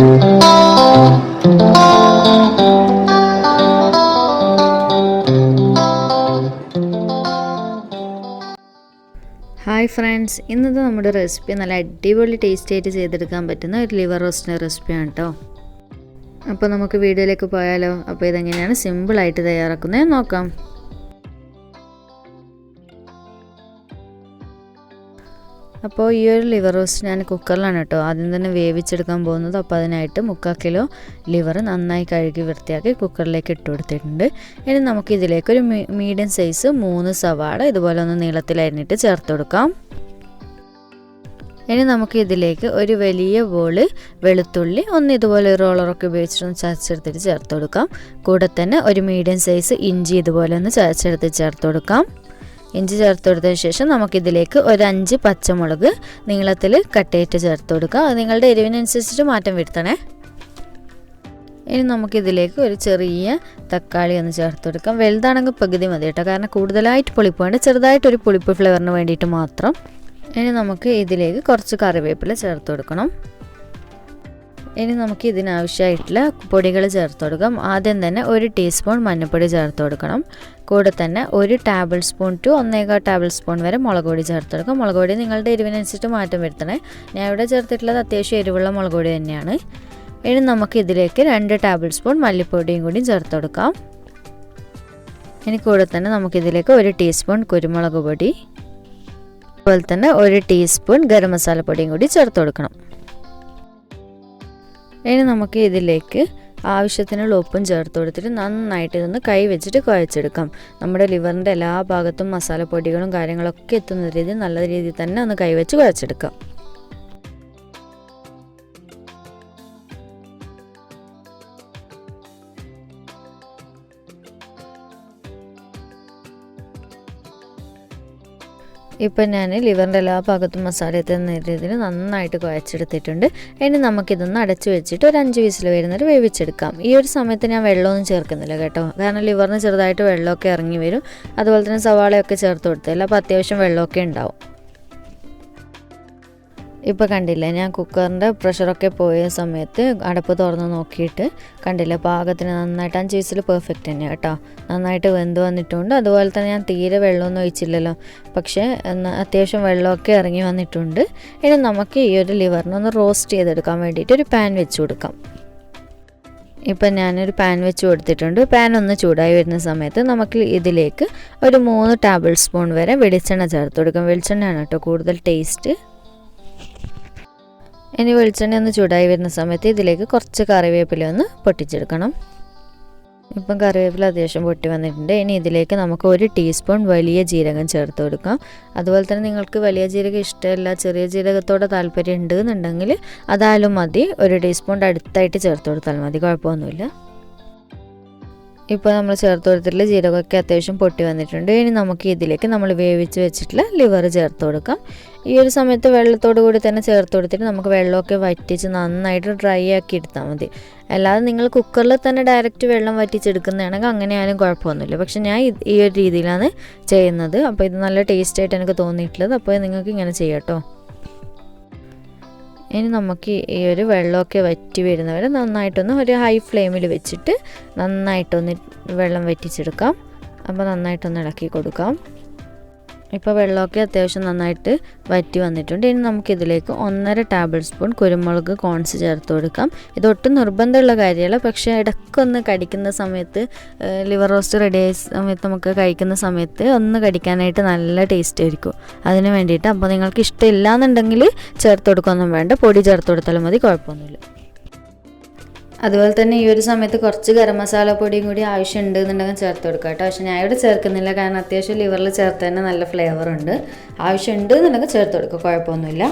Hi friends, ഇന്നത്തെ നമ്മുടെ recipe നല്ല അടിപൊളി ടേസ്റ്റ് ആയിട്ട് ചെയ്തെടുക്കാൻ പറ്റുന്ന ഒരു ലിവർ റോസ്റ്റിൻ്റെ റെസിപ്പിയാണ് കേട്ടോ. അപ്പോൾ നമുക്ക് വീഡിയോയിലേക്ക് പോയാലോ. അപ്പോൾ ഇതെങ്ങനെയാണ് സിമ്പിളായിട്ട് തയ്യാറാക്കുന്നത് നോക്കാം. അപ്പോൾ ഈ ഒരു ലിവർ റോസ്റ്റ് ഞാൻ കുക്കറിലാണ് കേട്ടോ ആദ്യം തന്നെ വേവിച്ചെടുക്കാൻ പോകുന്നത്. അപ്പോൾ അതിനായിട്ട് 3/4 കിലോ ലിവർ നന്നായി കഴുകി വൃത്തിയാക്കി കുക്കറിലേക്ക് ഇട്ട് കൊടുത്തിട്ടുണ്ട്. ഇനി നമുക്ക് ഇതിലേക്ക് ഒരു മീഡിയം സൈസ് 3 സവാള ഇതുപോലെ ഒന്ന് നീളത്തിലരിഞ്ഞിട്ട് ചേർത്ത് കൊടുക്കാം. ഇനി നമുക്ക് ഇതിലേക്ക് ഒരു വലിയ ബോള് വെളുത്തുള്ളി ഒന്ന് ഇതുപോലെ ഒരു റോളറൊക്കെ ഉപയോഗിച്ചിട്ടൊന്ന് ചതച്ചെടുത്തിട്ട് ചേർത്ത് കൊടുക്കാം. കൂടെ തന്നെ ഒരു മീഡിയം സൈസ് ഇഞ്ചി ഇതുപോലെ ഒന്ന് ചതച്ചെടുത്ത് ചേർത്ത് കൊടുക്കാം. ഇഞ്ചി ചേർത്ത് കൊടുത്തതിന് ശേഷം നമുക്കിതിലേക്ക് ഒരു 5 പച്ചമുളക് നീളത്തിൽ കട്ടയിട്ട് ചേർത്ത് കൊടുക്കുക. അത് നിങ്ങളുടെ എരിവിനനുസരിച്ചിട്ട് മാറ്റം വരുത്തണേ. ഇനി നമുക്കിതിലേക്ക് ഒരു ചെറിയ തക്കാളി ഒന്ന് ചേർത്ത് കൊടുക്കാം. വലുതാണെങ്കിൽ പകുതി മതി കേട്ടോ, കാരണം കൂടുതലായിട്ട് പുളിപ്പ് വേണ്ട, ചെറുതായിട്ടൊരു പുളിപ്പ് ഫ്ലേവറിന് വേണ്ടിയിട്ട് മാത്രം. ഇനി നമുക്ക് ഇതിലേക്ക് കുറച്ച് കറിവേപ്പില ചേർത്ത് കൊടുക്കണം. ഇനി നമുക്ക് ഇതിനാവശ്യമായിട്ടുള്ള പൊടികൾ ചേർത്ത് കൊടുക്കാം. ആദ്യം തന്നെ 1 ടീസ്പൂൺ മഞ്ഞൾപ്പൊടി ചേർത്ത് കൊടുക്കണം. കൂടെ തന്നെ 1 tablespoon to 1.25 tablespoon വരെ മുളക് പൊടി ചേർത്ത് കൊടുക്കാം. മുളക് പൊടി നിങ്ങളുടെ എരിവിനനുസരിച്ച് മാറ്റം വരുത്തണേ. ഞാൻ ഇവിടെ ചേർത്തിട്ടുള്ളത് അത്യാവശ്യം എരിവുള്ള മുളക് പൊടി തന്നെയാണ്. ഇനി നമുക്ക് ഇതിലേക്ക് 2 ടേബിൾ സ്പൂൺ മല്ലിപ്പൊടിയും കൂടി ചേർത്ത് കൊടുക്കാം. ഇനി കൂടെ തന്നെ നമുക്കിതിലേക്ക് 1 ടീസ്പൂൺ കുരുമുളക് പൊടി, അതുപോലെ തന്നെ 1 ടീസ്പൂൺ ഗരം മസാല പൊടിയും കൂടി ചേർത്ത് കൊടുക്കണം. ഇനി നമുക്ക് ഇതിലേക്ക് ആവശ്യത്തിനുള്ള ഉപ്പും ചേർത്ത് കൊടുത്തിട്ട് നന്നായിട്ട് ഇതൊന്ന് കൈ വെച്ചിട്ട് കുഴച്ചെടുക്കാം. നമ്മുടെ ലിവറിൻ്റെ എല്ലാ ഭാഗത്തും മസാലപ്പൊടികളും കാര്യങ്ങളൊക്കെ എത്തുന്ന രീതിയിൽ നല്ല രീതിയിൽ തന്നെ ഒന്ന് കൈ വെച്ച് കുഴച്ചെടുക്കാം. ഇപ്പം ഞാൻ ലിവറിൻ്റെ എല്ലാ ഭാഗത്തും മസാല എത്തുന്ന രീതിയിൽ നന്നായിട്ട് കുഴച്ചെടുത്തിട്ടുണ്ട്. ഇനി നമുക്കിതൊന്ന് അടച്ചു വെച്ചിട്ട് ഒരു 5 വിസിൽ വരുന്നവരെ വേവിച്ചെടുക്കാം. ഈ ഒരു സമയത്ത് ഞാൻ വെള്ളമൊന്നും ചേർക്കുന്നില്ല കേട്ടോ, കാരണം ലിവറിന് ചെറുതായിട്ട് വെള്ളമൊക്കെ ഇറങ്ങി വരും. അതുപോലെ തന്നെ സവാളയൊക്കെ ചേർത്ത് കൊടുത്തില്ല, അപ്പോൾ അത്യാവശ്യം വെള്ളമൊക്കെ ഉണ്ടാവും. ഇപ്പോൾ കണ്ടില്ലേ, ഞാൻ കുക്കറിൻ്റെ പ്രഷറൊക്കെ പോയ സമയത്ത് അടപ്പ് തുറന്ന് നോക്കിയിട്ട് കണ്ടില്ല, പാകത്തിന് നന്നായിട്ട് 5 വിസിൽ പെർഫെക്റ്റ് തന്നെയാണ് കേട്ടോ. നന്നായിട്ട് വെന്ത് വന്നിട്ടുണ്ട്. അതുപോലെ തന്നെ ഞാൻ തീരെ വെള്ളമൊന്നും ഒഴിച്ചില്ലല്ലോ, പക്ഷേ അത്യാവശ്യം വെള്ളമൊക്കെ ഇറങ്ങി വന്നിട്ടുണ്ട്. ഇനി നമുക്ക് ഈ ഒരു ലിവറിനൊന്ന് റോസ്റ്റ് ചെയ്തെടുക്കാൻ വേണ്ടിയിട്ട് ഒരു പാൻ വെച്ച് കൊടുക്കാം. ഇപ്പം ഞാനൊരു പാൻ വെച്ച് കൊടുത്തിട്ടുണ്ട്. പാൻ ഒന്ന് ചൂടായി വരുന്ന സമയത്ത് നമുക്ക് ഇതിലേക്ക് ഒരു 3 ടേബിൾ സ്പൂൺ വരെ വെളിച്ചെണ്ണ ചേർത്ത് കൊടുക്കാം. വെളിച്ചെണ്ണയാണ് കേട്ടോ കൂടുതൽ ടേസ്റ്റ്. ഇനി വെളിച്ചെണ്ണ ഒന്ന് ചൂടായി വരുന്ന സമയത്ത് ഇതിലേക്ക് കുറച്ച് കറിവേപ്പില ഒന്ന് പൊട്ടിച്ചെടുക്കണം. ഇപ്പം കറിവേപ്പില അത്യാവശ്യം പൊട്ടി വന്നിട്ടുണ്ട്. ഇനി ഇതിലേക്ക് നമുക്ക് 1 ടീസ്പൂൺ വലിയ ജീരകം ചേർത്ത് കൊടുക്കാം. അതുപോലെ തന്നെ നിങ്ങൾക്ക് വലിയ ജീരകം ഇഷ്ടമല്ല, ചെറിയ ജീരകത്തോടെ താല്പര്യം ഉണ്ട് എന്നുണ്ടെങ്കിൽ അതായാലും മതി. 1 ടീസ്പൂൺ അടുത്തായിട്ട് ചേർത്ത് കൊടുത്താൽ മതി, കുഴപ്പമൊന്നുമില്ല. ഇപ്പോൾ നമ്മൾ ചേർത്ത് കൊടുത്തിട്ടുള്ള ജീരകമൊക്കെ അത്യാവശ്യം പൊട്ടി വന്നിട്ടുണ്ട്. ഇനി നമുക്ക് ഇതിലേക്ക് നമ്മൾ വേവിച്ച് വെച്ചിട്ടുള്ള ലിവർ ചേർത്ത് കൊടുക്കാം. ഈ ഒരു സമയത്ത് വെള്ളത്തോടു കൂടി തന്നെ ചേർത്ത് കൊടുത്തിട്ട് നമുക്ക് വെള്ളമൊക്കെ വറ്റിച്ച് നന്നായിട്ട് ഡ്രൈ ആക്കി എടുത്താൽ മതി. അല്ലാതെ നിങ്ങൾ കുക്കറിൽ തന്നെ ഡയറക്റ്റ് വെള്ളം വറ്റിച്ചെടുക്കുന്നതാണെങ്കിൽ അങ്ങനെയായാലും കുഴപ്പമൊന്നുമില്ല. പക്ഷെ ഞാൻ ഈ ഒരു രീതിയിലാണ് ചെയ്യുന്നത്. അപ്പോൾ ഇത് നല്ല ടേസ്റ്റായിട്ട് എനിക്ക് തോന്നിയിട്ടുള്ളത്. അപ്പോൾ നിങ്ങൾക്ക് ഇങ്ങനെ ചെയ്യാം കേട്ടോ. ഇനി നമുക്ക് ഈ ഒരു വെള്ളമൊക്കെ വറ്റി വരുന്നവരെ നന്നായിട്ടൊന്ന് ഒരു ഹൈ ഫ്ലെയിമിൽ വെച്ചിട്ട് നന്നായിട്ടൊന്ന് വെള്ളം വറ്റിച്ചെടുക്കാം. അപ്പോൾ നന്നായിട്ടൊന്ന് ഇളക്കി കൊടുക്കാം. ഇപ്പോൾ വെള്ളമൊക്കെ അത്യാവശ്യം നന്നായിട്ട് വറ്റി വന്നിട്ടുണ്ട്. ഇനി നമുക്കിതിലേക്ക് 1.5 ടേബിൾ സ്പൂൺ കുരുമുളക് കോൺസ് ചേർത്ത് കൊടുക്കാം. ഇതൊട്ടും നിർബന്ധമുള്ള കാര്യമല്ല, പക്ഷേ ഇടയ്ക്കൊന്ന് കടിക്കുന്ന സമയത്ത് ലിവർ റോസ്റ്റ് റെഡി ആയ സമയത്ത് നമുക്ക് കഴിക്കുന്ന സമയത്ത് ഒന്ന് കടിക്കാനായിട്ട് നല്ല ടേസ്റ്റ് ആയിരിക്കും. അതിന് വേണ്ടിയിട്ട് അപ്പോൾ നിങ്ങൾക്ക് ഇഷ്ടമില്ല എന്നുണ്ടെങ്കിൽ ചേർത്ത് കൊടുക്കൊന്നും വേണ്ട, പൊടി ചേർത്ത് കൊടുത്താലും മതി, കുഴപ്പമൊന്നുമില്ല. അതുപോലെ തന്നെ ഈ ഒരു സമയത്ത് കുറച്ച് ഗരം മസാല പൊടിയും കൂടി ആവശ്യമുണ്ട് എന്നുണ്ടെങ്കിൽ ചേർത്ത് കൊടുക്കുക കേട്ടോ. പക്ഷേ ഞാൻ ഇവിടെ ചേർക്കുന്നില്ല, കാരണം അത്യാവശ്യം ലിവറിൽ ചേർത്ത് തന്നെ നല്ല ഫ്ലേവർ ഉണ്ട്. ആവശ്യമുണ്ട് എന്നുണ്ടെങ്കിൽ ചേർത്ത് കൊടുക്കുക, കുഴപ്പമൊന്നുമില്ല.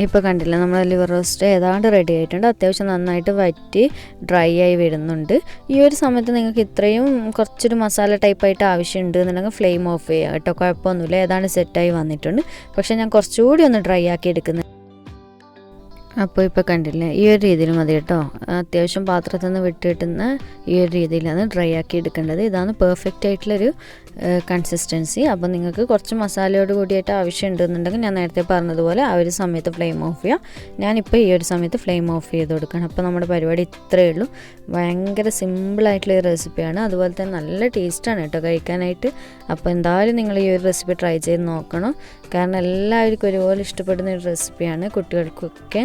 ഇപ്പോൾ കണ്ടില്ല, നമ്മുടെ ലിവർ റോസ്റ്റ് ഏതാണ്ട് റെഡി ആയിട്ടുണ്ട്. അത്യാവശ്യം നന്നായിട്ട് വറ്റി ഡ്രൈ ആയി വരുന്നുണ്ട്. ഈ ഒരു സമയത്ത് നിങ്ങൾക്ക് ഇത്രയും കുറച്ചൊരു മസാല ടൈപ്പായിട്ട് ആവശ്യമുണ്ട് എന്നുണ്ടെങ്കിൽ ഫ്ലെയിം ഓഫ് ചെയ്യുക കേട്ടോ, കുഴപ്പമൊന്നുമില്ല. ഏതാണ്ട് സെറ്റായി വന്നിട്ടുണ്ട്. പക്ഷേ ഞാൻ കുറച്ചുകൂടി ഒന്ന് ഡ്രൈ ആക്കി എടുക്കുന്നത്. അപ്പോൾ ഇപ്പോൾ കണ്ടില്ലേ, ഈ ഒരു രീതിയിൽ മതി കേട്ടോ. അത്യാവശ്യം പാത്രത്തിൽ നിന്ന് വിട്ട് കിട്ടുന്ന ഈ ഒരു രീതിയിലാണ് ഡ്രൈ ആക്കി എടുക്കേണ്ടത്. ഇതാണ് പെർഫെക്റ്റ് ആയിട്ടുള്ളൊരു കൺസിസ്റ്റൻസി. അപ്പോൾ നിങ്ങൾക്ക് കുറച്ച് മസാലയോട് കൂടിയായിട്ട് ആവശ്യമുണ്ടെന്നുണ്ടെങ്കിൽ ഞാൻ നേരത്തെ പറഞ്ഞതുപോലെ ആ ഒരു സമയത്ത് ഫ്ലെയിം ഓഫ് ചെയ്യുക. ഞാനിപ്പോൾ ഈ ഒരു സമയത്ത് ഫ്ലെയിം ഓഫ് ചെയ്ത് കൊടുക്കണം. അപ്പോൾ നമ്മുടെ പരിപാടി ഇത്രയേ ഉള്ളൂ. ഭയങ്കര സിമ്പിളായിട്ടുള്ള ഒരു റെസിപ്പിയാണ്. അതുപോലെ തന്നെ നല്ല ടേസ്റ്റാണ് കേട്ടോ കഴിക്കാനായിട്ട്. അപ്പോൾ എന്തായാലും നിങ്ങൾ ഈ ഒരു റെസിപ്പി ട്രൈ ചെയ്ത് നോക്കണം. കാരണം എല്ലാവർക്കും ഒരുപോലെ ഇഷ്ടപ്പെടുന്ന ഒരു റെസിപ്പിയാണ്, കുട്ടികൾക്കൊക്കെ.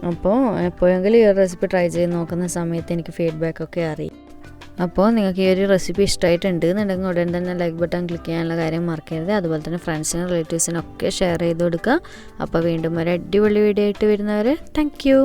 അപ്പോൾ എപ്പോഴെങ്കിലും ഈ ഒരു റെസിപ്പി ട്രൈ ചെയ്ത് നോക്കുന്ന സമയത്ത് എനിക്ക് ഫീഡ്ബാക്കൊക്കെ അറിയും. അപ്പോൾ നിങ്ങൾക്ക് ഈ ഒരു റെസിപ്പി ഇഷ്ടമായിട്ടുണ്ട് എന്നുണ്ടെങ്കിൽ ഉടൻ തന്നെ ലൈക്ക് ബട്ടൺ ക്ലിക്ക് ചെയ്യാനുള്ള കാര്യം മറക്കരുത്. അതുപോലെ തന്നെ ഫ്രണ്ട്സിനും റിലേറ്റീവ്സിനും ഒക്കെ ഷെയർ ചെയ്ത് കൊടുക്കുക. അപ്പോൾ വീണ്ടും ഒരു അടിപൊളി വീഡിയോ ആയിട്ട് വരുന്നവരെ താങ്ക് യു.